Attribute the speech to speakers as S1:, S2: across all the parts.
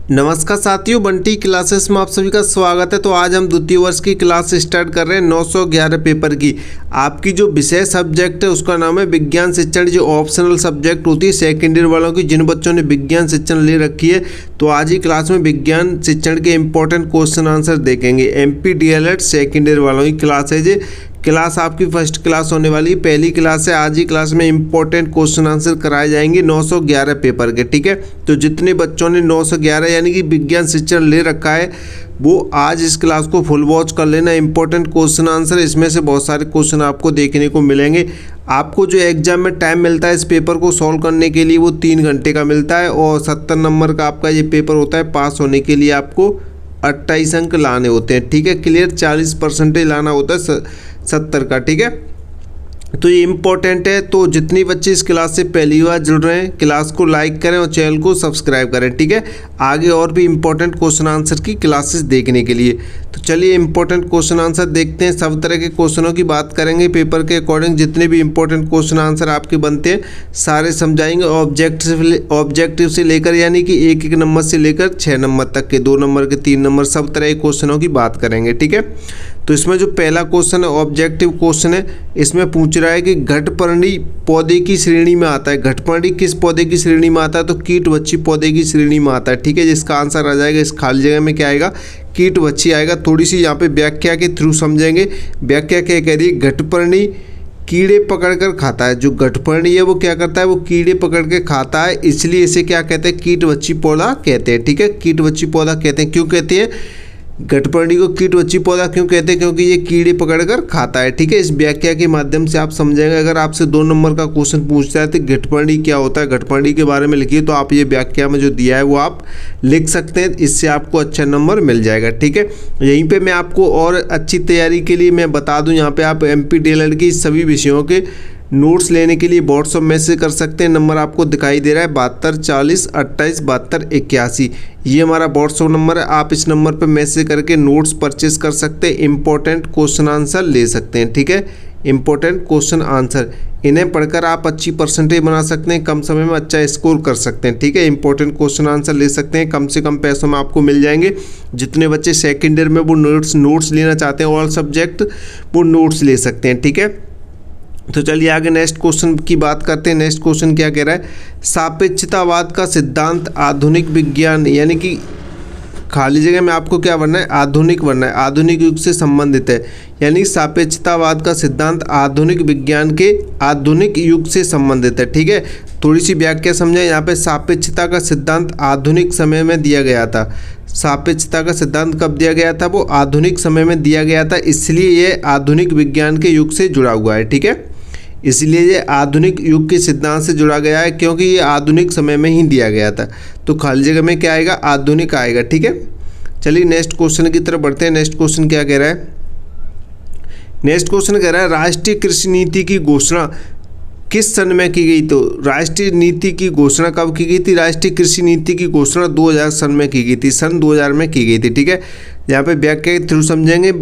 S1: नमस्कार साथियों, बंटी क्लासेस में आप सभी का स्वागत है। तो आज हम द्वितीय वर्ष की क्लास स्टार्ट कर रहे हैं 911 पेपर की। आपकी जो विषय सब्जेक्ट है उसका नाम है विज्ञान शिक्षण। जो ऑप्शनल सब्जेक्ट होती है सेकेंड ईयर वालों की, जिन बच्चों ने विज्ञान शिक्षण ले रखी है, तो आज ही क्लास में विज्ञान शिक्षण के इंपॉर्टेंट क्वेश्चन आंसर देखेंगे। MP DLED सेकेंड ईयर वालों की क्लास है। जी क्लास आपकी फर्स्ट क्लास होने वाली है, पहली क्लास है। आज ही क्लास में इंपॉर्टेंट क्वेश्चन आंसर कराए जाएंगे 911 पेपर के। ठीक है, तो जितने बच्चों ने 911 यानी कि विज्ञान शिक्षण ले रखा है वो आज इस क्लास को फुल वॉच कर लेना। इंपॉर्टेंट क्वेश्चन आंसर, इसमें से बहुत सारे क्वेश्चन आपको देखने को मिलेंगे। आपको जो एग्जाम में टाइम मिलता है इस पेपर को सॉल्व करने के लिए वो 3 घंटे का मिलता है, और 70 नंबर का आपका ये पेपर होता है। पास होने के लिए आपको 28 अंक लाने होते हैं। ठीक है, क्लियर 40% लाना होता है 70 का। ठीक है, तो ये इंपॉर्टेंट है। तो जितनी बच्चे इस क्लास से पहली बार जुड़ रहे हैं, क्लास को लाइक करें और चैनल को सब्सक्राइब करें। ठीक है, आगे और भी इंपॉर्टेंट क्वेश्चन आंसर की क्लासेस देखने के लिए। तो चलिए इंपॉर्टेंट क्वेश्चन आंसर देखते हैं। सब तरह के क्वेश्चनों की बात करेंगे पेपर के अकॉर्डिंग। जितने भी इंपॉर्टेंट क्वेश्चन आंसर आपके बनते हैं सारे समझाएंगे। ऑब्जेक्टिव से लेकर यानी कि 1-1 नंबर से लेकर 6 नंबर तक के, 2 नंबर के, 3 नंबर, सब तरह के क्वेश्चनों की बात करेंगे। ठीक है, तो इसमें जो पहला क्वेश्चन है ऑब्जेक्टिव क्वेश्चन है। इसमें पूछ रहा है कि घटपर्णी पौधे की श्रेणी में आता है। घटपर्णी किस पौधे की श्रेणी में आता है? तो कीटवच्छी पौधे की श्रेणी में आता है। ठीक है, जिसका आंसर आ जाएगा इस खाली जगह में क्या आएगा? कीटवच्छी आएगा। थोड़ी सी यहाँ पे व्याख्या के थ्रू समझेंगे। व्याख्या क्या कह रही है? घटपर्णी कीड़े पकड़कर खाता है। जो घटपर्णी है वो क्या करता है? वो कीड़े पकड़ के खाता है, इसलिए इसे क्या कहते हैं? कीटवच्छी पौधा कहते हैं। ठीक है, कीटवच्छी पौधा कहते हैं। क्यों कहते हैं घटपर्णी को कीटवच्छी पौधा? क्यों कहते हैं? क्योंकि ये कीड़े पकड़कर खाता है। ठीक है, इस व्याख्या के माध्यम से आप समझेंगे। अगर आपसे 2 नंबर का क्वेश्चन पूछता है तो घटपर्णी क्या होता है, घटपर्णी के बारे में लिखिए, तो आप ये व्याख्या में जो दिया है वो आप लिख सकते हैं। इससे आपको अच्छा नंबर मिल जाएगा। ठीक है, यहीं पर मैं आपको और अच्छी तैयारी के लिए मैं बता दूँ, यहाँ पर आप MP DLED की सभी विषयों के नोट्स लेने के लिए व्हाट्सएप मैसेज कर सकते हैं। नंबर आपको दिखाई दे रहा है 72 40 28 72 81। ये हमारा व्हाट्सएप नंबर है। आप इस नंबर पर मैसेज करके नोट्स परचेस कर सकते हैं, इंपॉर्टेंट क्वेश्चन आंसर ले सकते हैं। ठीक है, इंपॉर्टेंट क्वेश्चन आंसर, इन्हें पढ़कर आप अच्छी परसेंटेज बना सकते हैं, कम समय में अच्छा स्कोर कर सकते हैं। ठीक है, इंपॉर्टेंट क्वेश्चन आंसर ले सकते हैं, कम से कम पैसों में आपको मिल जाएंगे। जितने बच्चे सेकेंड ईयर में वो नोट्स लेना चाहते हैं ऑल सब्जेक्ट, वो नोट्स ले सकते हैं। ठीक है, तो चलिए आगे नेक्स्ट क्वेश्चन की बात करते हैं। नेक्स्ट क्वेश्चन क्या कह रहा है? सापेक्षतावाद का सिद्धांत आधुनिक विज्ञान, यानी कि खाली जगह में आपको क्या बनना है? आधुनिक बनना है। आधुनिक युग से संबंधित है, यानी सापेक्षतावाद का सिद्धांत आधुनिक विज्ञान के आधुनिक युग से संबंधित है। ठीक है, थोड़ी सी व्याख्या समझें। यहाँ पे सापेक्षता का सिद्धांत आधुनिक समय में दिया गया था। सापेक्षता का सिद्धांत कब दिया गया था? वो आधुनिक समय में दिया गया था, इसलिए ये आधुनिक विज्ञान के युग से जुड़ा हुआ है। ठीक है, इसलिए ये आधुनिक युग के सिद्धांत से जुड़ा गया है, क्योंकि ये आधुनिक समय में ही दिया गया था। तो खाली जगह में क्या आएगा? आधुनिक आएगा। ठीक है, चलिए नेक्स्ट क्वेश्चन की तरफ बढ़ते हैं। नेक्स्ट क्वेश्चन क्या कह रहा है? नेक्स्ट क्वेश्चन कह रहा है राष्ट्रीय कृषि नीति की घोषणा किस सन में की गई? तो राष्ट्रीय नीति की घोषणा कब की गई थी? राष्ट्रीय कृषि नीति की घोषणा 2000 सन में की गई थी। सन 2000 में की गई थी। ठीक है, यहाँ पे व्याख्या के थ्रू समझेंगे।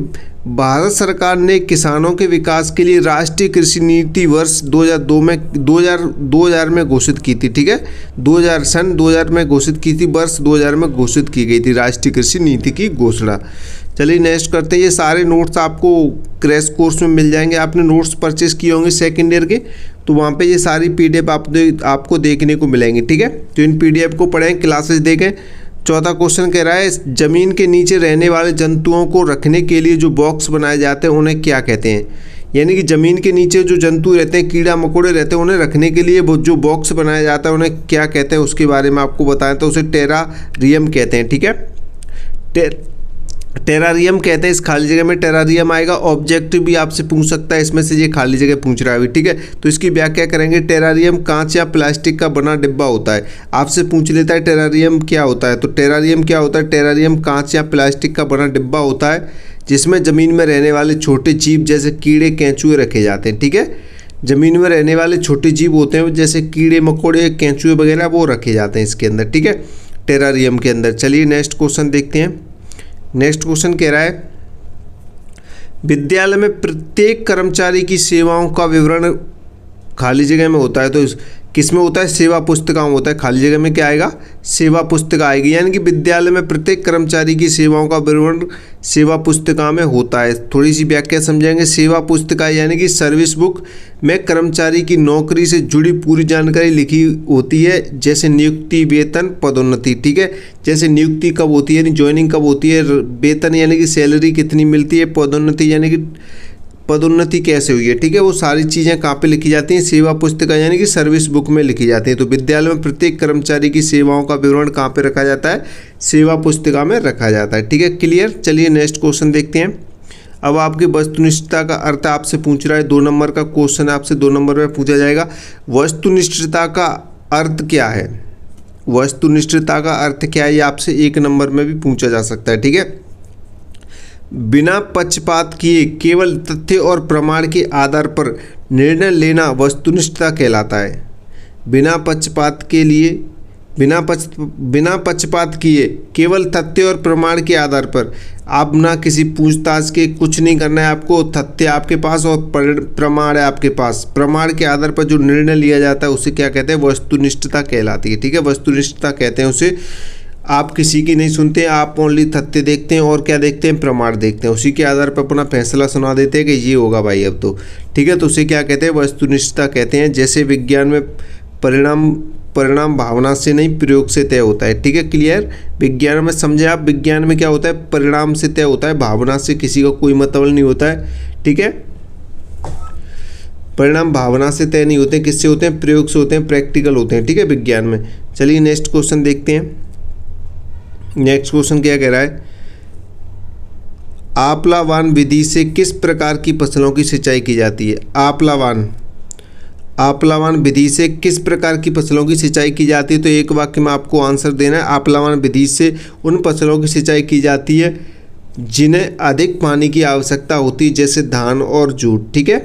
S1: भारत सरकार ने किसानों के विकास के लिए राष्ट्रीय कृषि नीति वर्ष 2000 में घोषित की थी। ठीक है, 2000 में घोषित की थी, वर्ष 2000 में घोषित की गई थी राष्ट्रीय कृषि नीति की घोषणा। चलिए नेक्स्ट करते हैं। ये सारे नोट्स आपको क्रैश कोर्स में मिल जाएंगे। आपने नोट्स परचेस किए होंगे सेकेंड ईयर के, तो वहाँ पे ये सारी PDF आपको देखने को मिलेंगी। ठीक है, तो इन PDF को पढ़ें, क्लासेस देखें। चौथा क्वेश्चन कह रहा है जमीन के नीचे रहने वाले जंतुओं को रखने के लिए जो बॉक्स बनाए जाते हैं उन्हें क्या कहते हैं? यानी कि ज़मीन के नीचे जो जंतु रहते हैं, कीड़ा मकोड़े रहते हैं, उन्हें रखने के लिए वो जो बॉक्स बनाया जाता है उन्हें क्या कहते हैं? उसके बारे में आपको बताएं तो उसे टेरारियम कहते हैं। ठीक है, टेरारियम कहते हैं। इस खाली जगह में टेरारियम आएगा। ऑब्जेक्टिव भी आपसे पूछ सकता है, इसमें से ये खाली जगह पूछ रहा है अभी। ठीक है, तो इसकी व्याख्या करेंगे। टेरारियम कांच या प्लास्टिक का बना डिब्बा होता है। आपसे पूछ लेता है टेरारियम क्या होता है, तो टेरारियम क्या होता है? टेरारियम कांच या प्लास्टिक का बना डिब्बा होता है जिसमें ज़मीन में रहने वाले छोटे जीव जैसे कीड़े केंचुए रखे जाते हैं। ठीक है, ज़मीन में रहने वाले छोटे जीव होते हैं जैसे कीड़े मकोड़े केंचुए वगैरह, वो रखे जाते हैं इसके अंदर। ठीक है, टेरारियम के अंदर। चलिए नेक्स्ट क्वेश्चन देखते हैं। नेक्स्ट क्वेश्चन कह रहा है विद्यालय में प्रत्येक कर्मचारी की सेवाओं का विवरण खाली जगह में होता है, तो किस में होता है, सेवा पुस्तिका में होता है। खाली जगह में क्या आएगा, सेवा पुस्तिका आएगी। यानी कि विद्यालय में प्रत्येक कर्मचारी की सेवाओं का विवरण सेवा पुस्तिका में होता है। थोड़ी सी व्याख्या समझेंगे। सेवा पुस्तिका यानी कि सर्विस बुक में कर्मचारी की नौकरी से जुड़ी पूरी जानकारी लिखी होती है, जैसे नियुक्ति, वेतन, पदोन्नति। ठीक है, जैसे नियुक्ति कब होती है यानी ज्वाइनिंग कब होती है, वेतन यानी कि सैलरी कितनी मिलती है, पदोन्नति यानी कि पदोन्नति कैसे हुई है। ठीक है, वो सारी चीज़ें कहाँ पे लिखी जाती हैं, सेवा पुस्तिका यानी कि सर्विस बुक में लिखी जाती हैं। तो विद्यालय में प्रत्येक कर्मचारी की सेवाओं का विवरण कहाँ पे रखा जाता है, सेवा पुस्तिका में रखा जाता है। ठीक है, क्लियर। चलिए नेक्स्ट क्वेश्चन देखते हैं। अब आपकी वस्तुनिष्ठता का अर्थ आपसे पूछ रहा है, 2 नंबर का क्वेश्चन आपसे 2 नंबर में पूछा जाएगा। वस्तुनिष्ठता का अर्थ क्या है, वस्तुनिष्ठता का अर्थ क्या है, ये आपसे 1 नंबर में भी पूछा जा सकता है। ठीक है, बिना पक्षपात किए केवल तथ्य और प्रमाण के आधार पर निर्णय लेना वस्तुनिष्ठता कहलाता है। बिना पक्षपात किए केवल तथ्य और प्रमाण के आधार पर, आप ना किसी पूछताछ के, कुछ नहीं करना है आपको। तथ्य आपके पास और प्रमाण है आपके पास, प्रमाण के आधार पर जो निर्णय लिया जाता है उसे क्या कहते हैं, वस्तुनिष्ठता कहलाती है। ठीक है, वस्तुनिष्ठता कहते हैं उसे। आप किसी की नहीं सुनते, आप ओनली तथ्य देखते हैं और क्या देखते हैं, प्रमाण देखते हैं, उसी के आधार पर अपना फैसला सुना देते हैं कि ये होगा भाई अब तो। ठीक है, तो उसे क्या कहते हैं, वस्तुनिष्ठता कहते हैं। जैसे विज्ञान में परिणाम भावना से नहीं प्रयोग से तय होता है। ठीक है, क्लियर। विज्ञान में समझे आप, विज्ञान में क्या होता है, परिणाम से तय होता है, भावना से किसी का कोई मतलब नहीं होता है। ठीक है, परिणाम भावना से तय नहीं होते, किससे होते हैं, प्रयोग से होते हैं, प्रैक्टिकल होते हैं। ठीक है, विज्ञान में। चलिए नेक्स्ट क्वेश्चन देखते हैं। नेक्स्ट क्वेश्चन क्या कह रहा है, आंपलावान विधि से किस प्रकार की फसलों की सिंचाई की जाती है। आंपलावान विधि से किस प्रकार की फसलों की सिंचाई की जाती है, तो एक वाक्य में आपको आंसर देना है। आंपलावान विधि से उन फसलों की सिंचाई की जाती है जिन्हें अधिक पानी की आवश्यकता होती है, जैसे धान और जूट। ठीक है,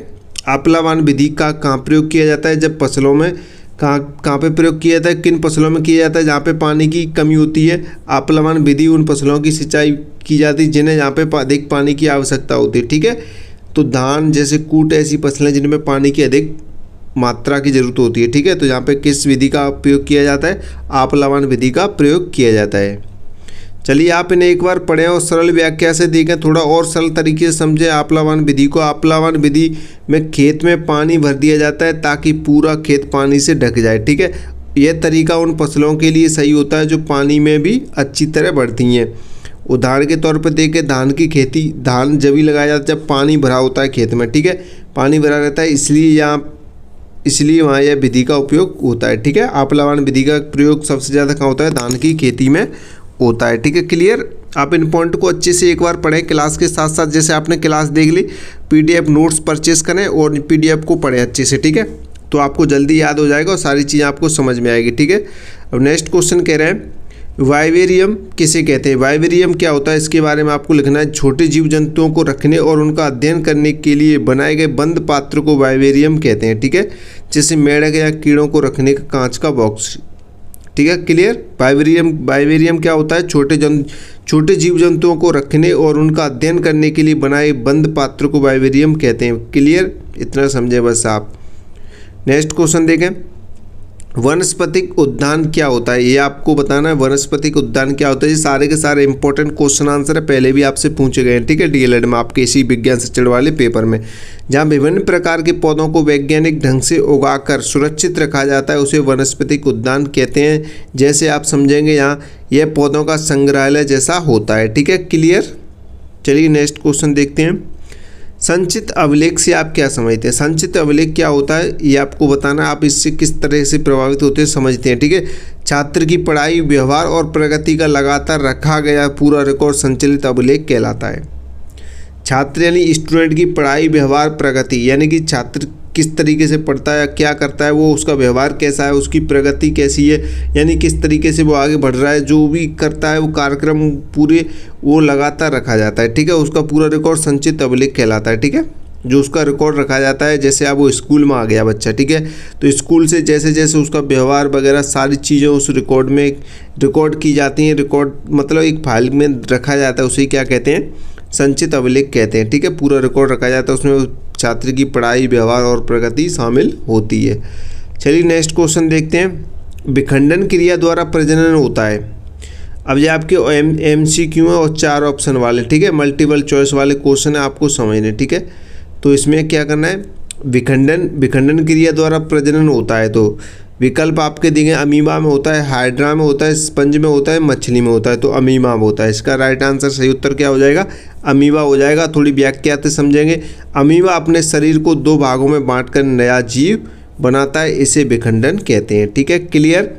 S1: आंपलावान विधि का कहाँ प्रयोग किया जाता है, जब फसलों में कहाँ पे प्रयोग किया जाता है, किन फसलों में किया जाता है जहाँ पे पानी की कमी होती है। आंपलावान विधि उन फसलों की सिंचाई की जाती है जिन्हें यहाँ पे अधिक पानी की आवश्यकता होती है। ठीक है, तो धान जैसे कूट ऐसी फसलें जिनमें पानी की अधिक मात्रा की जरूरत होती है। ठीक है, तो यहाँ पे किस विधि का प्रयोग किया जाता है, आंपलावान विधि का प्रयोग किया जाता है। चलिए आप इन्हें एक बार पढ़ें और सरल व्याख्या से देखें, थोड़ा और सरल तरीके से समझें आंपलावान विधि को। आंपलावान विधि में खेत में पानी भर दिया जाता है ताकि पूरा खेत पानी से ढक जाए। ठीक है, यह तरीका उन फसलों के लिए सही होता है जो पानी में भी अच्छी तरह बढ़ती हैं। उदाहरण के तौर पर देखें, धान की खेती, धान जब ही लगाया जाता है जब पानी भरा होता है खेत में। ठीक है, पानी भरा रहता है, इसलिए वहाँ यह विधि का उपयोग होता है। ठीक है, आंपलावान विधि का प्रयोग सबसे ज़्यादा कहाँ होता है, धान की खेती में होता है। ठीक है, क्लियर। आप इन पॉइंट को अच्छे से एक बार पढ़ें क्लास के साथ साथ। जैसे आपने क्लास देख ली, PDF नोट्स परचेस करें और PDF को पढ़ें अच्छे से। ठीक है, तो आपको जल्दी याद हो जाएगा और सारी चीज़ें आपको समझ में आएगी। ठीक है, अब नेक्स्ट क्वेश्चन कह रहे हैं, वाइवेरियम किसे कहते हैं। वाइवेरियम क्या होता है, इसके बारे में आपको लिखना है। छोटे जीव जंतुओं को रखने और उनका अध्ययन करने के लिए बनाए गए बंद पात्र को वाइवेरियम कहते हैं। ठीक है, जैसे मेढक या कीड़ों को रखने का कांच का बॉक्स। ठीक है, क्लियर। वाइवेरियम क्या होता है, छोटे जीव जंतुओं को रखने और उनका अध्ययन करने के लिए बनाए बंद पात्र को वाइवेरियम कहते हैं। क्लियर, इतना समझे बस आप। नेक्स्ट क्वेश्चन देखें, वनस्पतिक उद्यान क्या होता है, ये आपको बताना है। वनस्पतिक उद्यान क्या होता है, ये सारे के सारे इंपॉर्टेंट क्वेश्चन आंसर है, पहले भी आपसे पूछे गए हैं। ठीक है, DLED में आपके इसी विज्ञान शिक्षण वाले पेपर में, जहाँ विभिन्न प्रकार के पौधों को वैज्ञानिक ढंग से उगाकर सुरक्षित रखा जाता है, उसे वनस्पतिक उद्यान कहते हैं। जैसे आप समझेंगे यहाँ यह पौधों का संग्रहालय जैसा होता है। ठीक है, क्लियर। चलिए नेक्स्ट क्वेश्चन देखते हैं। संचित अभिलेख से आप क्या समझते हैं, संचित अभिलेख क्या होता है ये आपको बताना है। आप इससे किस तरह से प्रभावित होते हैं समझते हैं। ठीक है, छात्र की पढ़ाई, व्यवहार और प्रगति का लगातार रखा गया पूरा रिकॉर्ड संचलित अभिलेख कहलाता है। छात्र यानी स्टूडेंट की पढ़ाई, व्यवहार, प्रगति, यानी कि छात्र किस तरीके से पढ़ता है, क्या करता है, वो उसका व्यवहार कैसा है, उसकी प्रगति कैसी है, यानी किस तरीके से वो आगे बढ़ रहा है, जो भी करता है वो कार्यक्रम पूरे वो लगातार रखा जाता है। ठीक है, उसका पूरा रिकॉर्ड संचित अभिलेख कहलाता है। ठीक है, जो उसका रिकॉर्ड रखा जाता है। जैसे अब वो स्कूल में आ गया बच्चा, ठीक है, तो स्कूल से जैसे जैसे उसका व्यवहार वगैरह सारी चीज़ें उस रिकॉर्ड में रिकॉर्ड की जाती हैं। रिकॉर्ड मतलब एक फाइल में रखा जाता है, उसे क्या कहते हैं, संचित अभिलेख कहते हैं। ठीक है, पूरा रिकॉर्ड रखा जाता है, उसमें छात्र की पढ़ाई, व्यवहार और प्रगति शामिल होती है। चलिए नेक्स्ट क्वेश्चन देखते हैं। विखंडन क्रिया द्वारा प्रजनन होता है। अब ये आपके MCQ है और 4 ऑप्शन वाले, ठीक है, मल्टीपल चॉइस वाले क्वेश्चन है, आपको समझने, ठीक है। तो इसमें क्या करना है, विखंडन क्रिया द्वारा प्रजनन होता है। तो विकल्प आपके दिए अमीबा में होता है, हाइड्रा में होता है, स्पंज में होता है, मछली में होता है। तो अमीबा में होता है। इसका राइट आंसर, सही उत्तर क्या हो जाएगा, अमीबा हो जाएगा। थोड़ी व्याख्या से समझेंगे। अमीबा अपने शरीर को 2 भागों में बांटकर नया जीव बनाता है, इसे विखंडन कहते हैं, ठीक है, क्लियर।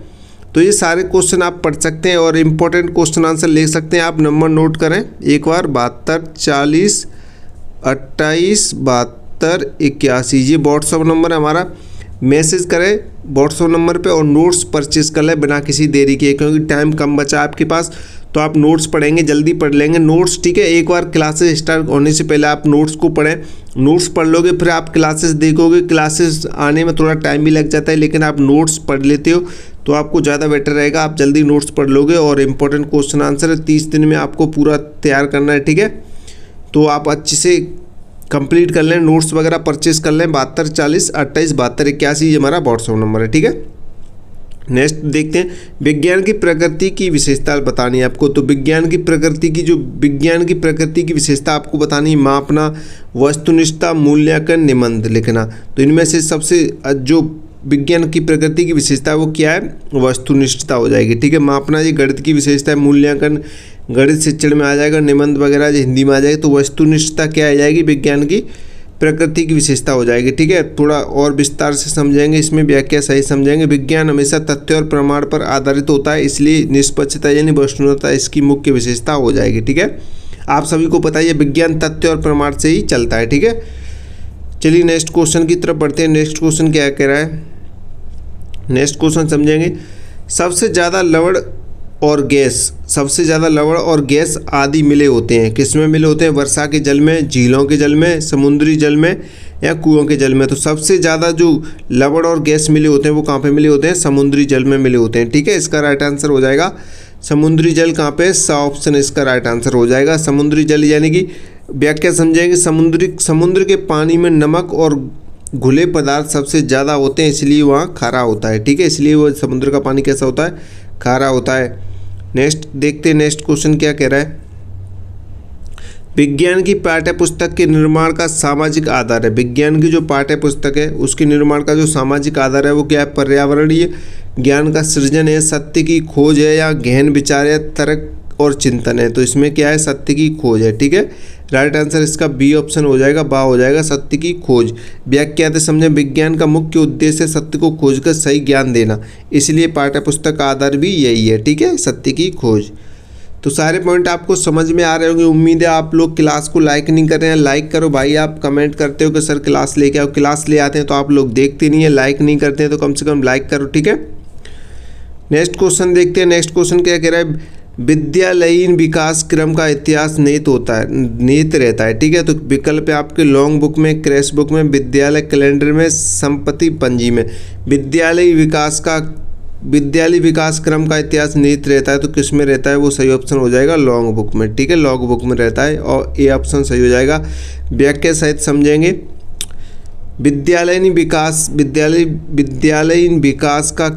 S1: तो ये सारे क्वेश्चन आप पढ़ सकते हैं और इम्पोर्टेंट क्वेश्चन आंसर ले सकते हैं। आप नंबर नोट करें एक बार, 72 40 28 72 81, ये व्हाट्सअप नंबर है हमारा। मैसेज करें व्हाट्सअप नंबर पे और नोट्स परचेज कर लें बिना किसी देरी के, क्योंकि टाइम कम बचा है आपके पास। तो आप नोट्स पढ़ेंगे, जल्दी पढ़ लेंगे नोट्स, ठीक है। एक बार क्लासेस स्टार्ट होने से पहले आप नोट्स को पढ़ें। नोट्स पढ़ लोगे फिर आप क्लासेस देखोगे। क्लासेस आने में थोड़ा टाइम भी लग जाता है, लेकिन आप नोट्स पढ़ लेते हो तो आपको ज़्यादा बेटर रहेगा। आप जल्दी नोट्स पढ़ लोगे और इम्पोर्टेंट क्वेश्चन आंसर 30 दिन में आपको पूरा तैयार करना है, ठीक है। तो आप अच्छे से कंप्लीट कर लें, नोट्स वगैरह परचेस कर लें। 72 40 28 72 81 ये हमारा व्हाट्सअप नंबर है, ठीक है। नेक्स्ट देखते हैं, विज्ञान की प्रकृति की विशेषता बतानी है आपको। तो विज्ञान की प्रकृति की विशेषता आपको बतानी है, मापना, वस्तुनिष्ठता, मूल्यांकन, निबंध लिखना। तो इनमें से सबसे जो विज्ञान की प्रकृति की विशेषता है वो क्या है, वस्तुनिष्ठता हो जाएगी, ठीक है। मापना ये गणित की विशेषता है, मूल्यांकन गणित शिक्षण में आ जाएगा, निबंध वगैरह जो हिंदी में आ जाएगा। तो वस्तुनिष्ठता क्या आ जाएगी, विज्ञान की प्रकृति की विशेषता हो जाएगी, ठीक है। थोड़ा और विस्तार से समझेंगे, इसमें व्याख्या सही समझेंगे। विज्ञान हमेशा तथ्य और प्रमाण पर आधारित होता है, इसलिए निष्पक्षता यानी वस्तुनिष्ठता इसकी मुख्य विशेषता हो जाएगी, ठीक है। आप सभी को पता है विज्ञान तथ्य और प्रमाण से ही चलता है, ठीक है। चलिए नेक्स्ट क्वेश्चन की तरफ बढ़ते हैं। नेक्स्ट क्वेश्चन क्या कह रहा है, नेक्स्ट क्वेश्चन समझेंगे। सबसे ज़्यादा लवण और गैस आदि मिले होते हैं, किसमें मिले होते हैं, वर्षा के जल में, झीलों के जल में, समुद्री जल में या कुओं के जल में। तो सबसे ज़्यादा जो लवण और गैस मिले होते हैं वो कहाँ पे मिले होते हैं, समुद्री जल में मिले होते हैं, ठीक है। इसका राइट आंसर हो जाएगा समुद्री जल। कहाँ पे, सा ऑप्शन इसका राइट आंसर हो जाएगा। समुद्री जल यानी कि व्याख्या समझेंगे, समुद्र के पानी में नमक और घुले पदार्थ सबसे ज़्यादा होते हैं, इसलिए वहाँ खारा होता है, ठीक है। इसलिए वो समुद्र का पानी कैसा होता है, खारा होता है। नेक्स्ट देखते हैं, नेक्स्ट क्वेश्चन क्या कह रहा है। विज्ञान की पाठ्य पुस्तक के निर्माण का सामाजिक आधार है। विज्ञान की जो पाठ्य पुस्तक है उसके निर्माण का जो सामाजिक आधार है वो क्या है, पर्यावरणीय ज्ञान का सृजन है, सत्य की खोज है, या गहन विचार है, तर्क और चिंतन है। तो इसमें क्या है, सत्य की खोज है, ठीक है। राइट आंसर इसका बी ऑप्शन हो जाएगा, बा हो जाएगा, सत्य की खोज। व्याख्या से समझें, विज्ञान का मुख्य उद्देश्य सत्य को खोजकर सही ज्ञान देना, इसलिए पाठ्यपुस्तक का आधार भी यही है, ठीक है, सत्य की खोज। तो सारे पॉइंट आपको समझ में आ रहे होंगे। उम्मीद है आप लोग क्लास को लाइक नहीं कर रहे हैं, लाइक करो भाई। आप कमेंट करते हो कि सर क्लास लेके आओ, क्लास ले आते हैं तो आप लोग देखते नहीं है, लाइक नहीं करते हैं, तो कम से कम लाइक करो, ठीक है। नेक्स्ट क्वेश्चन देखते हैं। नेक्स्ट क्वेश्चन क्या कह रहा है, विद्यालयीन विकास क्रम का इतिहास निहित रहता है, ठीक है। तो विकल्प है आपके लॉन्ग बुक में, क्रैश बुक में, विद्यालय कैलेंडर में, संपत्ति पंजी में। विद्यालय विकास क्रम का इतिहास निहित रहता है, तो किस में रहता है, वो सही ऑप्शन हो जाएगा लॉन्ग बुक में, ठीक है, लॉन्ग बुक में रहता है और ए ऑप्शन सही हो जाएगा। व्याख्या सहित समझेंगे। विद्यालयीन विकास का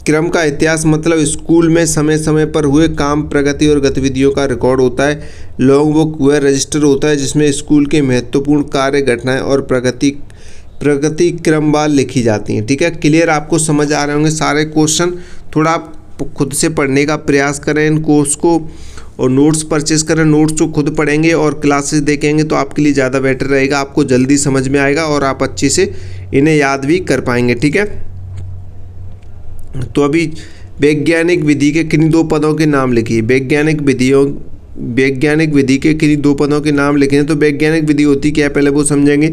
S1: क्रम का इतिहास मतलब स्कूल में समय समय पर हुए काम, प्रगति और गतिविधियों का रिकॉर्ड होता है। लॉन्ग बुक वह रजिस्टर होता है जिसमें स्कूल के महत्वपूर्ण कार्य, घटनाएं और प्रगति क्रमवार लिखी जाती हैं, ठीक है। क्लियर, आपको समझ आ रहे होंगे सारे क्वेश्चन। थोड़ा आप खुद से पढ़ने का प्रयास करें इन कोर्स को और नोट्स परचेज करें। नोट्स को खुद पढ़ेंगे और क्लासेस देखेंगे तो आपके लिए ज़्यादा बेटर रहेगा, आपको जल्दी समझ में आएगा और आप अच्छे से इन्हें याद भी कर पाएंगे, ठीक है। तो अभी वैज्ञानिक विधि के किन्हीं 2 पदों के नाम लिखिए। वैज्ञानिक विधि के किन्हीं 2 पदों के नाम लिखे हैं। तो वैज्ञानिक विधि होती क्या है पहले वो समझेंगे।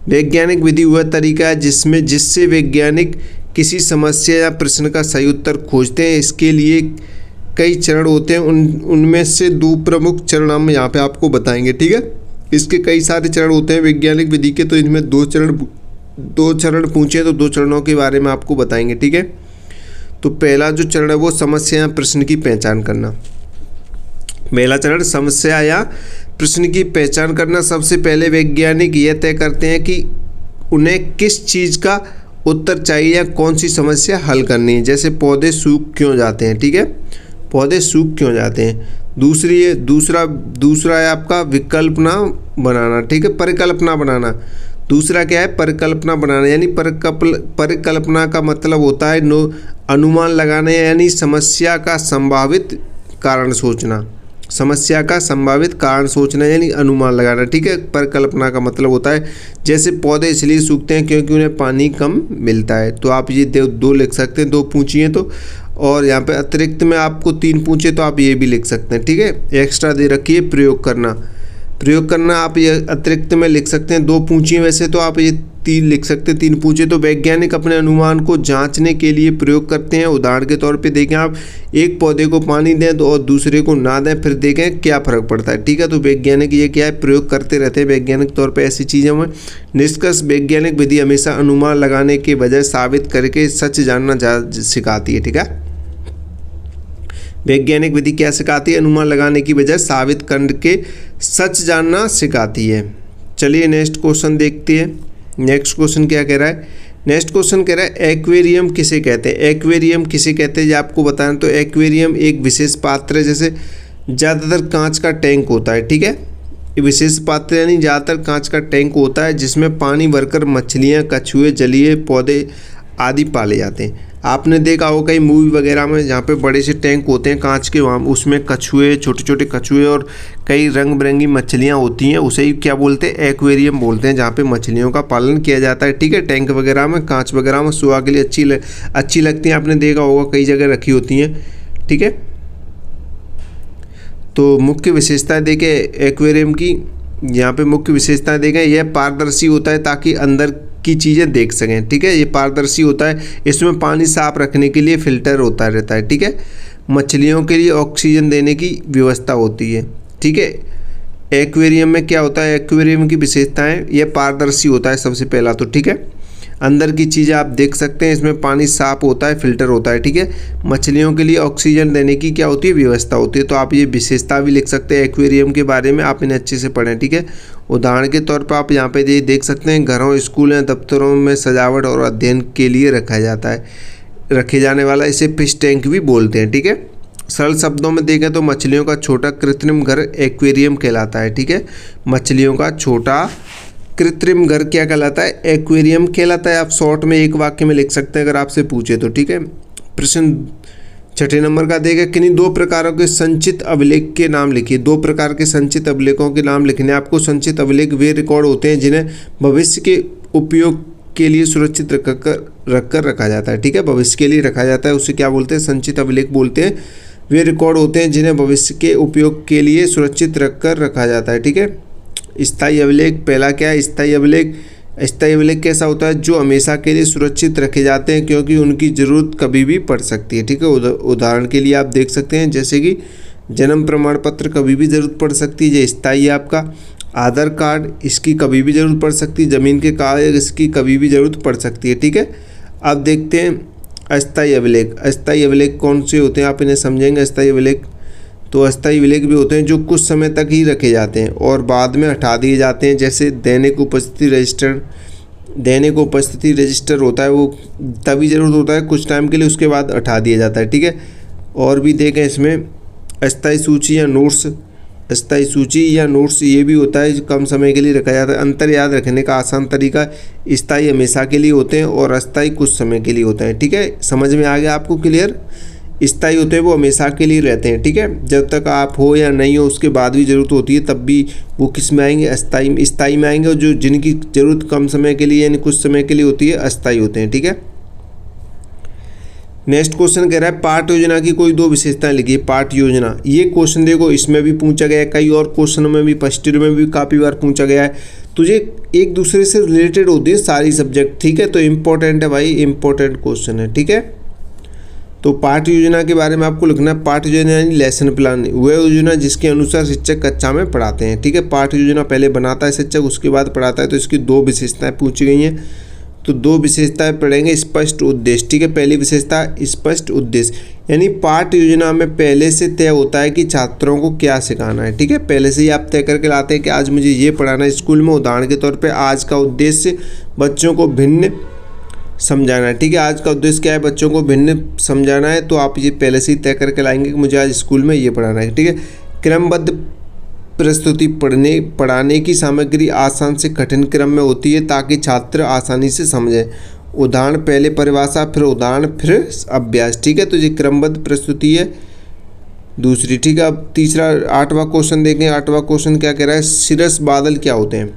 S1: वैज्ञानिक विधि वह तरीका है जिससे वैज्ञानिक किसी समस्या या प्रश्न का सही उत्तर खोजते हैं। इसके लिए कई चरण होते हैं, उनमें से 2 प्रमुख चरण हम यहाँ पे आपको बताएंगे, ठीक है। इसके कई सारे चरण होते हैं वैज्ञानिक विधि के, तो इनमें 2 चरण पूछे तो 2 चरणों के बारे में आपको बताएंगे, ठीक है। तो पहला जो चरण है वो समस्या या प्रश्न की पहचान करना। पहला चरण समस्या या प्रश्न की पहचान करना। सबसे पहले वैज्ञानिक यह तय करते हैं कि उन्हें किस चीज़ का उत्तर चाहिए या कौन सी समस्या हल करनी है। जैसे पौधे सूख क्यों जाते हैं, ठीक है, पौधे सूख क्यों जाते हैं। दूसरा है आपका विकल्पना बनाना, ठीक है, परिकल्पना बनाना। दूसरा क्या है, परिकल्पना बनाना, यानी परिकल्पना का मतलब होता है अनुमान लगाना, यानी समस्या का संभावित कारण सोचना, समस्या का संभावित कारण सोचना यानी अनुमान लगाना, ठीक है। परिकल्पना का मतलब होता है जैसे पौधे इसलिए सूखते हैं क्योंकि उन्हें पानी कम मिलता है, तो आप ये दो लिख सकते हैं, 2 पूछिए तो, और यहाँ पे अतिरिक्त में आपको 3 पूछे तो आप ये भी लिख सकते हैं, ठीक है। एक्स्ट्रा दे रखिए प्रयोग करना आप ये अतिरिक्त में लिख सकते हैं। 2 पूछिए वैसे तो आप ये 3 लिख सकते हैं, 3 पूछे तो वैज्ञानिक अपने अनुमान को जांचने के लिए प्रयोग करते हैं। उदाहरण के तौर पे देखें, आप एक पौधे को पानी दें तो और दूसरे को ना दें, फिर देखें क्या फ़र्क पड़ता है, ठीक है। तो वैज्ञानिक ये क्या है, प्रयोग करते रहते हैं वैज्ञानिक तौर पे ऐसी चीज़ों में। निष्कर्ष, वैज्ञानिक विधि हमेशा अनुमान लगाने के बजाय साबित करके सच जानना सिखाती है, ठीक है। वैज्ञानिक विधि क्या सिखाती है, अनुमान लगाने की बजाय साबित करके सच जानना सिखाती है। चलिए नेक्स्ट क्वेश्चन देखते हैं। नेक्स्ट क्वेश्चन क्या कह रहा है, नेक्स्ट क्वेश्चन कह रहा है एक्वेरियम किसे कहते हैं। एक्वेरियम किसे कहते हैं ये आपको बताना। तो एक्वेरियम एक विशेष पात्र है, जैसे ज़्यादातर कांच का टैंक होता है, ठीक है। विशेष पात्र यानी ज़्यादातर कांच का टैंक होता है जिसमें पानी भरकर मछलियाँ, कछुए, जलीय पौधे आदि पाले जाते हैं। आपने देखा होगा कई मूवी वगैरह में जहाँ पे बड़े से टैंक होते हैं कांच के, वहाँ उसमें कछुए, छोटे छोटे कछुए और कई रंग बिरंगी मछलियाँ होती हैं, उसे ही क्या बोलते हैं, एक्वेरियम बोलते हैं, जहाँ पे मछलियों का पालन किया जाता है, ठीक है। टैंक वगैरह में, कांच वगैरह में सुबह के लिए अच्छी लगती हैं, आपने देखा होगा कई जगह रखी होती हैं, ठीक है। तो मुख्य विशेषता देखें एक्वेरियम की, यहाँ पे मुख्य विशेषताएं देखें, यह पारदर्शी होता है ताकि अंदर की चीज़ें देख सकें, ठीक है। ये पारदर्शी होता है, इसमें पानी साफ रखने के लिए फिल्टर होता रहता है, ठीक है। मछलियों के लिए ऑक्सीजन देने की व्यवस्था होती है, ठीक है। एक्वेरियम में क्या होता है, एक्वेरियम की विशेषताएं, यह पारदर्शी होता है सबसे पहला तो, ठीक है। अंदर की चीज़ें आप देख सकते हैं, इसमें पानी साफ होता है, फिल्टर होता है, ठीक है। मछलियों के लिए ऑक्सीजन देने की क्या होती है, व्यवस्था होती है। तो आप ये विशेषता भी लिख सकते हैं एक्वेरियम के बारे में, आप इन्हें अच्छे से पढ़ें, ठीक है। उदाहरण के तौर पर आप यहाँ पे ये देख सकते हैं, घरों, स्कूलों, दफ्तरों में सजावट और अध्ययन के लिए रखे जाने वाला इसे फिश टैंक भी बोलते हैं, ठीक है। सरल शब्दों में देखें तो मछलियों का छोटा कृत्रिम घर एक्वेरियम कहलाता है, ठीक है। मछलियों का छोटा कृत्रिम घर क्या कहलाता है, एक्वेरियम कहलाता है। आप शॉर्ट में एक वाक्य में लिख सकते हैं अगर आपसे पूछे तो, ठीक है। प्रश्न 6 नंबर का देखें, किन्हीं 2 प्रकारों के संचित अभिलेख के नाम लिखिए। 2 प्रकार के संचित अभिलेखों के नाम लिखने आपको। संचित अभिलेख वे रिकॉर्ड होते हैं जिन्हें भविष्य के उपयोग के लिए सुरक्षित रखा जाता है, ठीक है। भविष्य के लिए रखा जाता है, उसे क्या बोलते हैं, संचित अभिलेख बोलते हैं। वे रिकॉर्ड होते हैं जिन्हें भविष्य के उपयोग के लिए सुरक्षित रखा जाता है, ठीक है। स्थायी अभिलेख, पहला क्या है, स्थायी अभिलेख। स्थायी अभिलेख कैसा होता है, जो हमेशा के लिए सुरक्षित रखे जाते हैं क्योंकि उनकी ज़रूरत कभी भी पड़ सकती है, ठीक है। उदाहरण के लिए आप देख सकते हैं जैसे कि जन्म प्रमाण पत्र कभी भी ज़रूरत पड़ सकती है, ये स्थायी है आपका। आधार कार्ड, इसकी कभी भी ज़रूरत पड़ सकती है। ज़मीन के कागज, इसकी कभी भी ज़रूरत पड़ सकती है, ठीक है। अब देखते हैं अस्थायी अभिलेख। अस्थायी अभिलेख कौन से होते हैं, आप इन्हें समझेंगे। अस्थायी अभिलेख, तो अस्थायी अभिलेख भी होते हैं जो कुछ समय तक ही रखे जाते हैं और बाद में हटा दिए जाते हैं। जैसे दैनिक उपस्थिति रजिस्टर होता है, वो तभी ज़रूरत होता है कुछ टाइम के लिए, उसके बाद हटा दिया जाता है, ठीक है। और भी देखें इसमें अस्थायी सूची या नोट्स, अस्थायी सूची या नोट्स ये भी होता है, कम समय के लिए रखा जाता है। अंतर याद रखने का आसान तरीका, स्थायी हमेशा के लिए होते हैं और अस्थायी कुछ समय के लिए होते हैं, ठीक है। समझ में आ गया आपको, क्लियर। स्थायी होते हैं वो हमेशा के लिए रहते हैं, ठीक है। जब तक आप हो या नहीं हो उसके बाद भी ज़रूरत होती है, तब भी वो किस में आएंगे, स्थायी में आएंगे। और जो जिनकी ज़रूरत कम समय के लिए यानी कुछ समय के लिए होती है, अस्थायी होते हैं, ठीक है। नेक्स्ट क्वेश्चन कह रहा है पाठ योजना की कोई 2 विशेषताएं लिखिए। पाठ योजना, ये क्वेश्चन देखो इसमें भी पूछा गया है, कई और क्वेश्चनों में भी, फर्स्ट ईयर में भी काफ़ी बार पूछा गया है। तुझे एक दूसरे से रिलेटेड होती है सारी सब्जेक्ट, ठीक है। तो इम्पोर्टेंट है भाई, इम्पोर्टेंट क्वेश्चन है, ठीक है। तो पाठ योजना के बारे में आपको लिखना है। पाठ योजना यानी लेसन प्लान, वह योजना जिसके अनुसार शिक्षक कक्षा में पढ़ाते हैं, ठीक है। पाठ योजना पहले बनाता है शिक्षक, उसके बाद पढ़ाता है। तो इसकी 2 विशेषताएं पूछी गई हैं, तो 2 विशेषताएं पढ़ेंगे। स्पष्ट उद्देश्य, ठीक है। पहली विशेषता स्पष्ट उद्देश्य, यानी पाठ योजना में पहले से तय होता है कि छात्रों को क्या सिखाना है, ठीक है। पहले से ही आप तय करके लाते हैं कि आज मुझे ये पढ़ाना है स्कूल में। उदाहरण के तौर पर आज का उद्देश्य बच्चों को भिन्न समझाना है। ठीक है, आज का उद्देश्य क्या है, बच्चों को भिन्न समझाना है। तो आप ये पहले से ही तय करके लाएंगे कि मुझे आज स्कूल में ये पढ़ाना है। ठीक है, क्रमबद्ध प्रस्तुति पढ़ाने की सामग्री आसान से कठिन क्रम में होती है ताकि छात्र आसानी से समझें। उदाहरण, पहले परिभाषा, फिर उदाहरण, फिर अभ्यास। ठीक है, तो ये क्रमबद्ध प्रस्तुति है दूसरी। ठीक है, अब तीसरा 8वां क्वेश्चन देखें। 8वां क्वेश्चन क्या कह रहा है, सिरस बादल क्या होते हैं।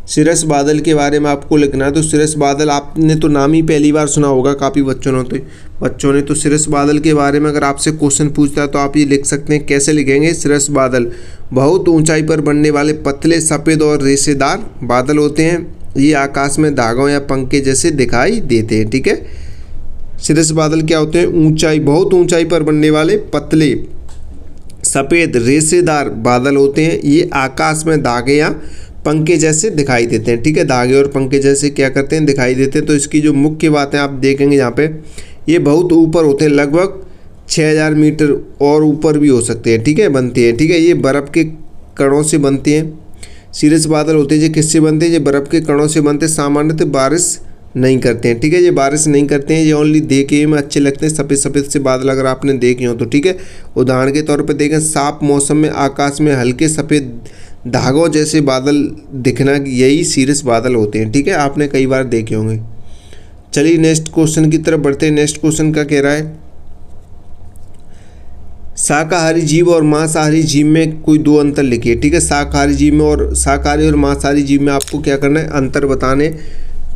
S1: सिरस बादल के बारे में आपको लिखना है। तो सिरस बादल आपने तो नाम ही पहली बार सुना होगा काफ़ी बच्चों ने तो सिरस बादल के बारे में अगर आपसे क्वेश्चन पूछता है तो आप ये लिख सकते हैं। कैसे लिखेंगे, सिरस बादल बहुत ऊंचाई पर बनने वाले पतले सफ़ेद और रेशेदार बादल होते हैं। ये आकाश में धागों या पंखे जैसे दिखाई देते हैं। ठीक है, सिरस बादल क्या होते हैं, बहुत ऊंचाई पर बनने वाले पतले सफ़ेद रेशेदार बादल होते हैं। ये आकाश में धागे या पंखे जैसे दिखाई देते हैं। ठीक है, धागे और पंखे जैसे क्या करते हैं, दिखाई देते हैं। तो इसकी जो मुख्य बातें आप देखेंगे यहाँ पे, ये बहुत ऊपर होते हैं, लगभग 6000 मीटर और ऊपर भी हो सकते हैं। ठीक है, बनते हैं। ठीक है, ये बर्फ़ के कणों से बनते हैं। सिरस बादल होते हैं ये किससे बनते हैं, ये बर्फ़ के कणों से बनते हैं। सामान्यतः बारिश नहीं करते हैं। ठीक है, ये बारिश नहीं करते हैं, ये ओनली देखे में अच्छे लगते हैं, सफ़ेद सफ़ेद से बादल अगर आपने देखे हो तो। ठीक है, उदाहरण के तौर पर देखें, साफ मौसम में आकाश में हल्के सफ़ेद धागों जैसे बादल दिखना, यही सिरस बादल होते हैं। ठीक है, आपने कई बार देखे होंगे। चलिए नेक्स्ट क्वेश्चन की तरफ बढ़ते हैं। नेक्स्ट क्वेश्चन का कह रहा है, शाकाहारी जीव और मांसाहारी जीव में कोई दो अंतर लिखिए। ठीक है, शाकाहारी जीव में और शाकाहारी और मांसाहारी जीव में आपको क्या करना है, अंतर बताने।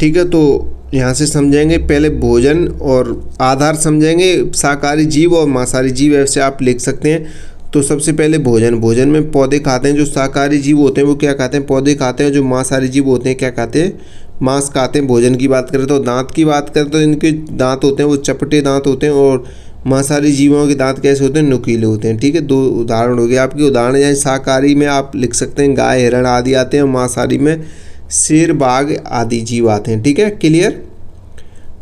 S1: ठीक है, तो यहाँ से समझेंगे, पहले भोजन और आधार समझेंगे, शाकाहारी जीव और मांसाहारी जीव ऐसे आप लिख सकते हैं। तो सबसे पहले भोजन में पौधे खाते हैं। जो शाकाहारी जीव होते हैं वो क्या खाते हैं, पौधे खाते हैं। जो मांसाहारी जीव होते हैं क्या खाते हैं, मांस खाते हैं। भोजन की बात करें तो दांत की बात करें तो इनके दांत होते हैं वो चपटे दांत होते हैं, और मांसाहारी जीवों के दांत कैसे होते हैं, नुकीले होते हैं। ठीक है, दो उदाहरण हो गए आपके। उदाहरण यानी शाकाहारी में आप लिख सकते हैं गाय, हिरण आदि आते हैं, और मांसाहारी में शेर, बाघ आदि जीव आते हैं। ठीक है, क्लियर।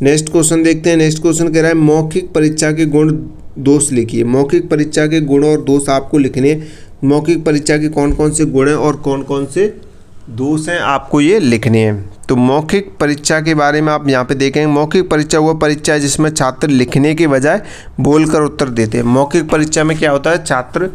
S1: नेक्स्ट क्वेश्चन देखते हैं। नेक्स्ट क्वेश्चन कह रहा है, मौखिक परीक्षा के गुण दोष लिखिए। मौखिक परीक्षा के गुण और दोष आपको लिखने हैं। मौखिक परीक्षा के कौन कौन से गुण हैं और कौन कौन से दोष हैं आपको ये लिखने हैं। तो मौखिक परीक्षा के बारे में आप यहाँ पे देखेंगे। मौखिक परीक्षा वह परीक्षा है जिसमें छात्र लिखने के बजाय बोलकर उत्तर देते हैं। मौखिक परीक्षा में क्या होता है, छात्र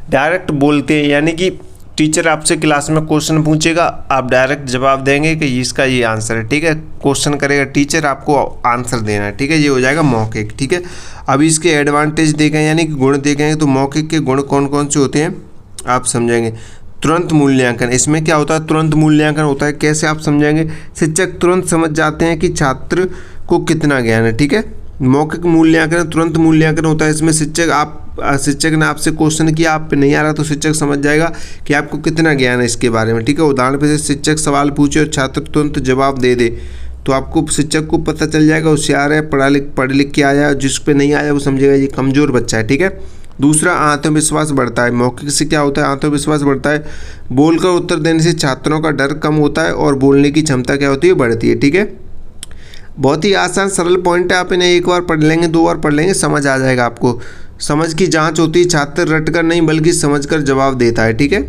S1: डायरेक्ट बोलते हैं, यानी कि टीचर आपसे क्लास में क्वेश्चन पूछेगा, आप डायरेक्ट जवाब देंगे कि इसका ये आंसर है। ठीक है, क्वेश्चन करेगा टीचर, आपको आंसर देना है। ठीक है, ये हो जाएगा मौखिक। ठीक है, अभी इसके एडवांटेज देखें यानी कि गुण देखेंगे। तो मौखिक के गुण कौन कौन से होते हैं आप समझेंगे। तुरंत मूल्यांकन, इसमें क्या होता है, तुरंत मूल्यांकन होता है। कैसे आप समझेंगे, शिक्षक तुरंत समझ जाते हैं कि छात्र को कितना ज्ञान है। ठीक है, मौखिक मूल्यांकन, तुरंत मूल्यांकन होता है। इसमें शिक्षक ने आपसे क्वेश्चन किया, आप पे नहीं आ रहा तो शिक्षक समझ जाएगा कि आपको कितना ज्ञान है इसके बारे में। ठीक है, उदाहरण पे से शिक्षक सवाल पूछे और छात्र तुरंत जवाब दे दे तो आपको शिक्षक को पता चल जाएगा होशियार है, पढ़ लिख के आया। जिस पे नहीं आया वो समझेगा ये कमज़ोर बच्चा है। ठीक है, दूसरा आत्मविश्वास बढ़ता है। मौखिक से क्या होता है, आत्मविश्वास बढ़ता है। बोलकर उत्तर देने से छात्रों का डर कम होता है और बोलने की क्षमता क्या होती है, बढ़ती है। ठीक है, बहुत ही आसान सरल पॉइंट है। आप इन्हें एक बार पढ़ लेंगे, दो बार पढ़ लेंगे, समझ आ जाएगा आपको। समझ की जांच होती है, छात्र रटकर नहीं बल्कि समझकर जवाब देता है। ठीक है,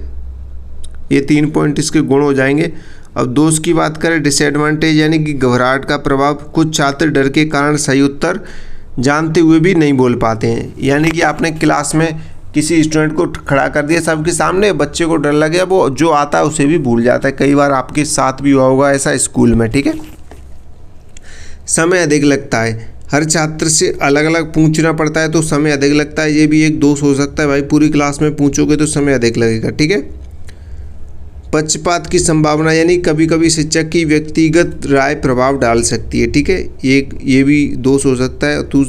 S1: ये 3 पॉइंट इसके गुण हो जाएंगे। अब दोष की बात करें, डिसएडवांटेज यानी कि घबराहट का प्रभाव। कुछ छात्र डर के कारण सही उत्तर जानते हुए भी नहीं बोल पाते हैं। यानी कि आपने क्लास में किसी स्टूडेंट को खड़ा कर दिया सबके सामने, बच्चे को डर लग गया, वो जो आता है उसे भी भूल जाता है। कई बार आपके साथ भी हुआ होगा ऐसा स्कूल में। ठीक है, समय अधिक लगता है। हर छात्र से अलग अलग पूछना पड़ता है तो समय अधिक लगता है, ये भी एक दोष हो सकता है। भाई पूरी क्लास में पूछोगे तो समय अधिक लगेगा। ठीक है, पक्षपात की संभावना यानी कभी कभी शिक्षक की व्यक्तिगत राय प्रभाव डाल सकती है। ठीक है, ये भी दोष हो सकता है। तो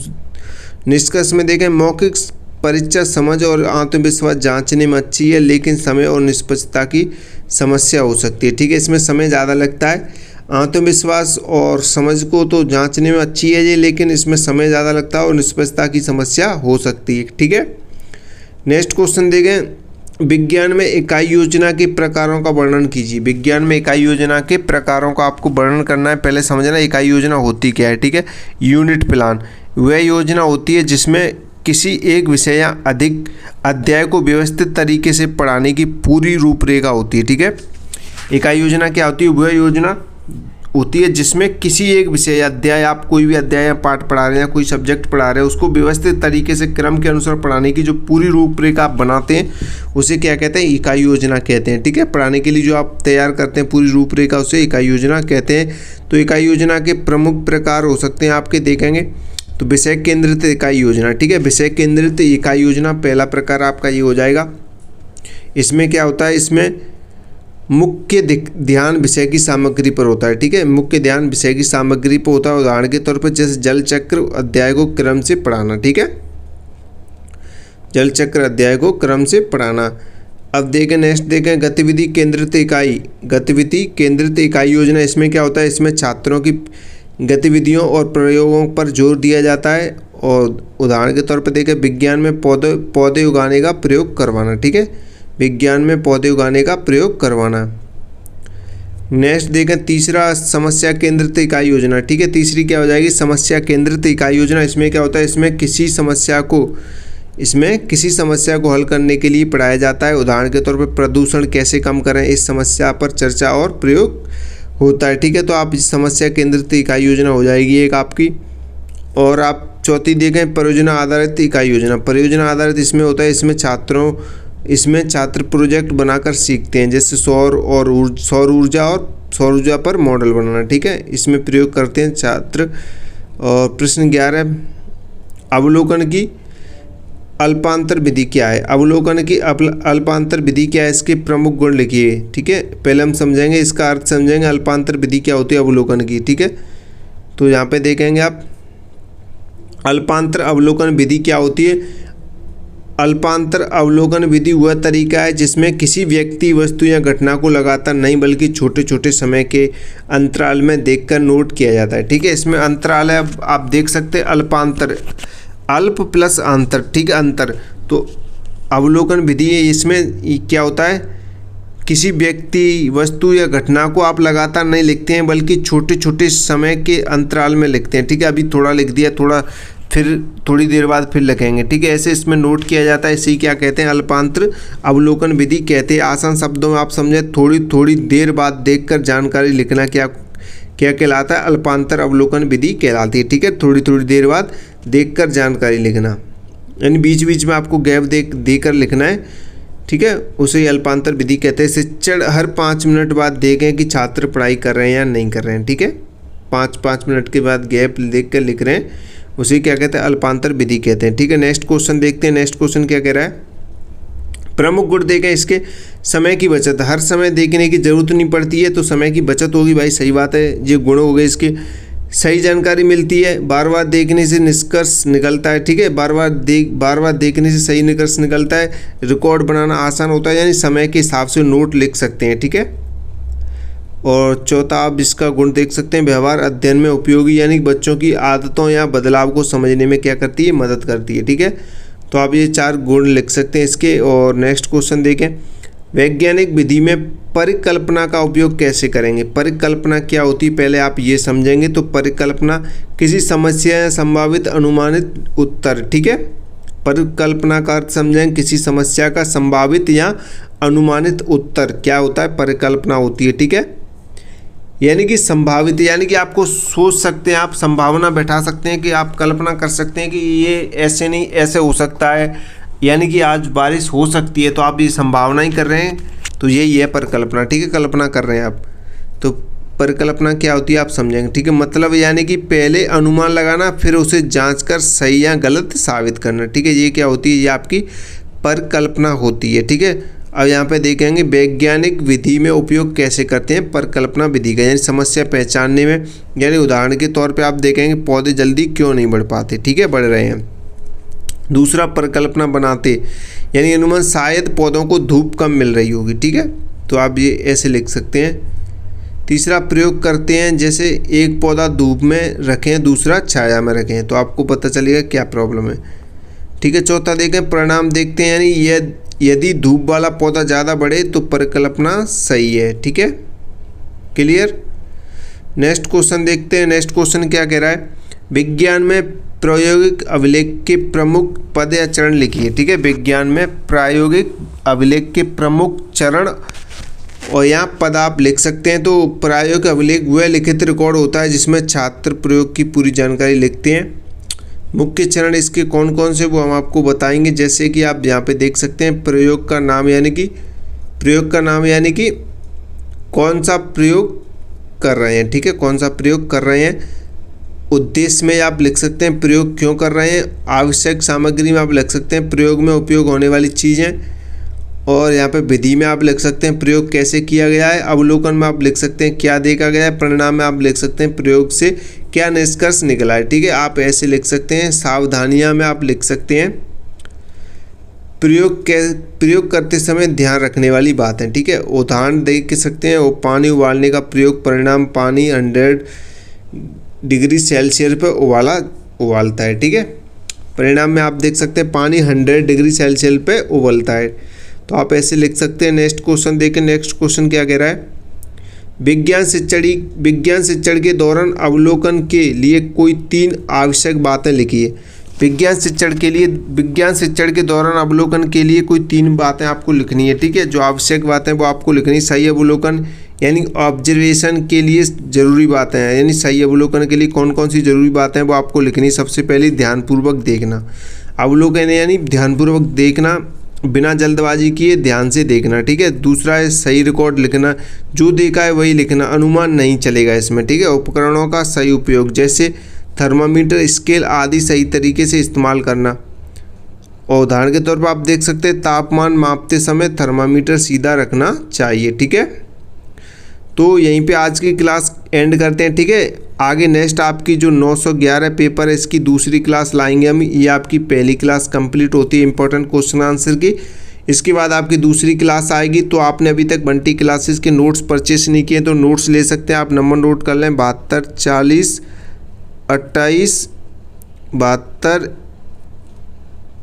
S1: निष्कर्ष में देखें, मौखिक परीक्षा समझ और आत्मविश्वास जांचने में अच्छी है, लेकिन समय और निष्पक्षता की समस्या हो सकती है। ठीक है, इसमें समय ज़्यादा लगता है। आत्मविश्वास और समझ को तो जांचने में अच्छी है ये, लेकिन इसमें समय ज़्यादा लगता है और निष्पक्षता की समस्या हो सकती है। ठीक है, नेक्स्ट क्वेश्चन देखें, विज्ञान में इकाई योजना के प्रकारों का वर्णन कीजिए। विज्ञान में इकाई योजना के प्रकारों का आपको वर्णन करना है। पहले समझना इकाई योजना होती क्या है। ठीक है, यूनिट प्लान वह योजना होती है जिसमें किसी एक विषय या अधिक अध्याय को व्यवस्थित तरीके से पढ़ाने की पूरी रूपरेखा होती है। ठीक है, इकाई योजना क्या होती है, वह योजना होती है जिसमें किसी एक विषय अध्याय, आप कोई भी अध्याय या पाठ पढ़ा रहे हैं या कोई सब्जेक्ट पढ़ा रहे हैं, उसको व्यवस्थित तरीके से क्रम के अनुसार पढ़ाने की जो पूरी रूपरेखा आप बनाते हैं उसे क्या कहते हैं, इकाई योजना कहते हैं। ठीक है, पढ़ाने के लिए जो आप तैयार करते हैं पूरी रूपरेखा उसे इकाई योजना कहते हैं। तो इकाई योजना के प्रमुख प्रकार हो सकते हैं आपके, देखेंगे तो विषय केंद्रित इकाई योजना। ठीक है, विषय केंद्रित इकाई योजना पहला प्रकार आपका ये हो जाएगा। इसमें क्या होता है, इसमें मुख्य ध्यान विषय की सामग्री पर होता है। ठीक है, मुख्य ध्यान विषय की सामग्री पर होता है। उदाहरण के तौर पर जैसे जल चक्र अध्याय को क्रम से पढ़ाना। ठीक है, जल चक्र अध्याय को क्रम से पढ़ाना। अब देखें नेक्स्ट, देखें गतिविधि केंद्रित इकाई, गतिविधि केंद्रित इकाई योजना। इसमें क्या होता है, इसमें छात्रों की गतिविधियों और प्रयोगों पर जोर दिया जाता है। और उदाहरण के तौर पर देखें विज्ञान में पौधे उगाने का प्रयोग करवाना। ठीक है, विज्ञान में पौधे उगाने का प्रयोग करवाना। नेक्स्ट देखें तीसरा, समस्या केंद्रित इकाई योजना। ठीक है, तीसरी क्या हो जाएगी, समस्या केंद्रित इकाई योजना। इसमें क्या होता है, इसमें किसी समस्या को हल करने के लिए पढ़ाया जाता है। उदाहरण के तौर पर प्रदूषण कैसे कम करें, इस समस्या पर चर्चा और प्रयोग होता है। ठीक है, तो आप इस समस्या केंद्रित इकाई योजना हो जाएगी एक आपकी। और आप चौथी देखें परियोजना आधारित इकाई योजना। परियोजना आधारित इसमें होता है, इसमें छात्र प्रोजेक्ट बनाकर सीखते हैं, जैसे सौर ऊर्जा पर मॉडल बनाना। ठीक है, इसमें प्रयोग करते हैं छात्र। और प्रश्न 11, अवलोकन की अल्पांतर विधि क्या है। अवलोकन की अल्पांतर विधि क्या है, इसके प्रमुख गुण लिखिए। ठीक है, पहले हम समझेंगे इसका अर्थ, समझेंगे अल्पांतर विधि क्या होती है अवलोकन की। ठीक है, तो यहाँ पे देखेंगे आप अल्पांतर अवलोकन विधि क्या होती है। अल्पांतर अवलोकन विधि वह तरीका है जिसमें किसी व्यक्ति, वस्तु या घटना को लगातार नहीं बल्कि छोटे छोटे समय के अंतराल में देखकर नोट किया जाता है। ठीक है, इसमें अंतराल है, आप देख सकते हैं अल्पांतर, अल्प प्लस अंतर। ठीक है, अंतर। तो अवलोकन विधि है, इसमें क्या होता है, किसी व्यक्ति, वस्तु या घटना को आप लगातार नहीं लिखते हैं बल्कि छोटे छोटे समय के अंतराल में लिखते हैं। ठीक है, अभी थोड़ा लिख दिया, फिर थोड़ी देर बाद फिर लिखेंगे। ठीक है, ऐसे इसमें नोट किया जाता है। इसी क्या कहते हैं, अल्पांतर अवलोकन विधि कहते हैं। आसान शब्दों में आप समझें, थोड़ी थोड़ी देर बाद देखकर जानकारी लिखना क्या कहलाता है, अल्पांतर अवलोकन विधि कहलाती है। ठीक है, थोड़ी थोड़ी देर बाद देखकर जानकारी लिखना, यानी बीच बीच में आपको गैप देकर लिखना है। ठीक है, उसे ही अल्पांतर विधि कहते हैं। शिक्षण हर 5 मिनट बाद देखें कि छात्र पढ़ाई कर रहे हैं या नहीं कर रहे हैं। ठीक है, 5 मिनट के बाद गैप देख कर लिख रहे हैं, उसे क्या कहते हैं, अल्पांतर विधि कहते हैं। ठीक है, नेक्स्ट क्वेश्चन देखते हैं। नेक्स्ट क्वेश्चन क्या कह रहा है, प्रमुख गुण देखें इसके, समय की बचत। हर समय देखने की जरूरत नहीं पड़ती है, तो समय की बचत होगी भाई, सही बात है। ये गुण हो गए इसके। सही जानकारी मिलती है, बार बार देखने से निष्कर्ष निकलता है। ठीक है, बार बार देखने से सही निष्कर्ष निकलता है। रिकॉर्ड बनाना आसान होता है, यानी समय के हिसाब से नोट लिख सकते हैं। ठीक है, और चौथा आप इसका गुण देख सकते हैं, व्यवहार अध्ययन में उपयोगी, यानी बच्चों की आदतों या बदलाव को समझने में क्या करती है, मदद करती है। ठीक है, तो आप ये 4 गुण लिख सकते हैं इसके। और नेक्स्ट क्वेश्चन देखें, वैज्ञानिक विधि में परिकल्पना का उपयोग कैसे करेंगे। परिकल्पना क्या होती है पहले आप ये समझेंगे। तो परिकल्पना किसी समस्या या संभावित अनुमानित उत्तर। ठीक है, परिकल्पना का अर्थ समझेंगे, किसी समस्या का संभावित या अनुमानित उत्तर क्या होता है, परिकल्पना होती है। ठीक है, यानी कि संभावित, यानी कि आपको सोच सकते हैं, आप संभावना बैठा सकते हैं कि आप कल्पना कर सकते हैं कि ये ऐसे नहीं ऐसे हो सकता है, यानी कि आज बारिश हो सकती है, तो आप ये संभावना ही कर रहे हैं, तो यही है परिकल्पना। ठीक है, कल्पना कर रहे हैं आप, तो परिकल्पना क्या होती है आप समझेंगे। ठीक है, मतलब यानी कि पहले अनुमान लगाना, फिर उसे जांचकर सही या गलत साबित करना। ठीक है, ये क्या होती है, ये आपकी परिकल्पना होती है। ठीक है, अब यहाँ पे देखेंगे वैज्ञानिक विधि में उपयोग कैसे करते हैं परिकल्पना विधि का, यानी समस्या पहचानने में। यानी उदाहरण के तौर पे आप देखेंगे पौधे जल्दी क्यों नहीं बढ़ पाते। ठीक है, बढ़ रहे हैं। दूसरा परिकल्पना बनाते, यानी अनुमान शायद पौधों को धूप कम मिल रही होगी। ठीक है, तो आप ये ऐसे लिख सकते हैं। तीसरा प्रयोग करते हैं, जैसे एक पौधा धूप में रखें, दूसरा छाया में रखें, तो आपको पता चलेगा क्या प्रॉब्लम है। ठीक है, चौथा देखें परिणाम देखते हैं, यानी यदि धूप वाला पौधा ज़्यादा बढ़े तो परिकल्पना सही है। ठीक है, क्लियर। नेक्स्ट क्वेश्चन देखते हैं। नेक्स्ट क्वेश्चन क्या कह रहा है, विज्ञान में प्रायोगिक अभिलेख के प्रमुख पद या चरण लिखिए। ठीक है, विज्ञान में प्रायोगिक अभिलेख के प्रमुख चरण और यहाँ पद आप लिख सकते हैं। तो प्रायोगिक अभिलेख वह लिखित रिकॉर्ड होता है जिसमें छात्र प्रयोग की पूरी जानकारी लिखते हैं। मुख्य चरण इसके कौन कौन से वो हम आपको बताएंगे। जैसे कि आप यहाँ पे देख सकते हैं प्रयोग का नाम यानी कि कौन सा प्रयोग कर रहे हैं, ठीक है, कौन सा प्रयोग कर रहे हैं। उद्देश्य में आप लिख सकते हैं प्रयोग क्यों कर रहे हैं। आवश्यक सामग्री में आप लिख सकते हैं प्रयोग में उपयोग होने वाली चीज़ें। और यहाँ पे विधि में आप लिख सकते हैं प्रयोग कैसे किया गया है। अवलोकन में आप लिख सकते हैं क्या देखा गया है। परिणाम में आप लिख सकते हैं प्रयोग से क्या निष्कर्ष निकला है, ठीक है, आप ऐसे लिख सकते हैं। सावधानियाँ में आप लिख सकते हैं प्रयोग करते समय ध्यान रखने वाली बात है, ठीक है। उदाहरण देख सकते हैं। वो पानी उबालने का प्रयोग परिणाम पानी 100 डिग्री सेल्सियस पर उबालता है, ठीक है। परिणाम में आप देख सकते हैं पानी 100 डिग्री सेल्सियस पे उबलता है। तो आप ऐसे लिख सकते हैं। नेक्स्ट क्वेश्चन देखें। नेक्स्ट क्वेश्चन क्या कह रहा है। विज्ञान शिक्षण के दौरान अवलोकन के लिए कोई 3 आवश्यक बातें लिखिए। विज्ञान शिक्षण के दौरान अवलोकन के लिए कोई 3 बातें आपको लिखनी है, ठीक है। जो आवश्यक बातें वो आपको लिखनी। सही अवलोकन यानी ऑब्जर्वेशन के लिए ज़रूरी बातें हैं, यानी सही अवलोकन के लिए कौन कौन सी ज़रूरी बातें हैं वो आपको लिखनी। सबसे पहले ध्यानपूर्वक देखना। अवलोकन यानी ध्यानपूर्वक देखना, बिना जल्दबाजी किए ध्यान से देखना, ठीक है। दूसरा है सही रिकॉर्ड लिखना, जो देखा है वही लिखना, अनुमान नहीं चलेगा इसमें, ठीक है। उपकरणों का सही उपयोग जैसे थर्मामीटर, स्केल आदि सही तरीके से इस्तेमाल करना। और उदाहरण के तौर पर आप देख सकते हैं तापमान मापते समय थर्मामीटर सीधा रखना चाहिए, ठीक है। तो यहीं पे आज की क्लास एंड करते हैं, ठीक है। आगे नेक्स्ट आपकी जो 911 पेपर है इसकी दूसरी क्लास लाएंगे हम। ये आपकी पहली क्लास कंप्लीट होती है इंपॉर्टेंट क्वेश्चन आंसर की। इसके बाद आपकी दूसरी क्लास आएगी। तो आपने अभी तक बंटी क्लासेस के नोट्स परचेस नहीं किए तो नोट्स ले सकते हैं। आप नंबर नोट कर लें 72 40 28 72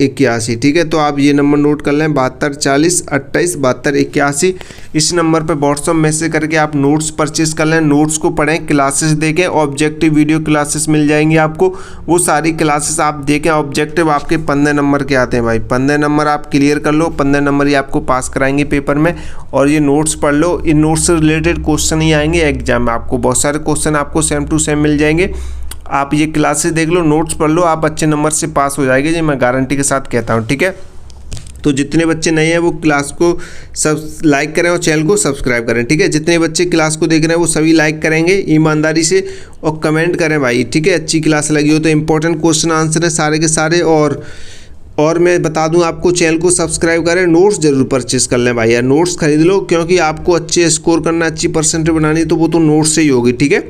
S1: 81, ठीक है। तो आप ये नंबर नोट कर लें 72 40 28 72 81। इस नंबर पर व्हाट्सअप मैसेज करके आप नोट्स परचेस कर लें। नोट्स को पढ़ें, क्लासेस देखें। ऑब्जेक्टिव वीडियो क्लासेस मिल जाएंगी आपको, वो सारी क्लासेस आप देखें। ऑब्जेक्टिव आपके 15 नंबर के आते हैं भाई, 15 नंबर आप क्लियर कर लो, 15 नंबर ही आपको पास कराएंगे पेपर में। और ये नोट्स पढ़ लो, इन नोट्स से रिलेटेड क्वेश्चन ही आएंगे एग्जाम में। आपको बहुत सारे क्वेश्चन आपको सेम टू सेम मिल जाएंगे। आप ये क्लासेस देख लो, नोट्स पढ़ लो, आप अच्छे नंबर से पास हो जाएंगे, जी मैं गारंटी के साथ कहता हूँ, ठीक है। तो जितने बच्चे नए हैं वो क्लास को सब लाइक करें और चैनल को सब्सक्राइब करें, ठीक है। जितने बच्चे क्लास को देख रहे हैं वो सभी लाइक करेंगे ईमानदारी से और कमेंट करें भाई, ठीक है। अच्छी क्लास लगी हो तो इंपॉर्टेंट क्वेश्चन आंसर है सारे के सारे। और मैं बता दूं आपको, चैनल को सब्सक्राइब करें, नोट्स जरूर परचेस कर लें भाई यार, नोट्स खरीद लो, क्योंकि आपको अच्छे स्कोर करना, अच्छी परसेंटेज बनानी तो वो तो नोट्स से ही होगी, ठीक है।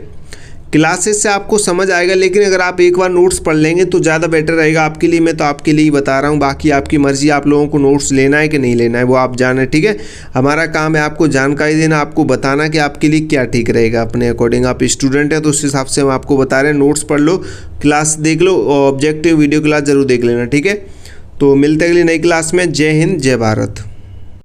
S1: क्लासेस से आपको समझ आएगा, लेकिन अगर आप एक बार नोट्स पढ़ लेंगे तो ज़्यादा बेटर रहेगा आपके लिए। मैं तो आपके लिए ही बता रहा हूँ, बाकी आपकी मर्जी, आप लोगों को नोट्स लेना है कि नहीं लेना है वो आप जाने, ठीक है। हमारा काम है आपको जानकारी देना, आपको बताना कि आपके लिए क्या ठीक रहेगा अपने अकॉर्डिंग। आप स्टूडेंट हैं तो उस हिसाब से हम आपको बता रहे हैं। नोट्स पढ़ लो, क्लास देख लो और ऑब्जेक्टिव वीडियो क्लास जरूर देख लेना, ठीक है। तो मिलते हैं अगली नई क्लास में। जय हिंद, जय भारत।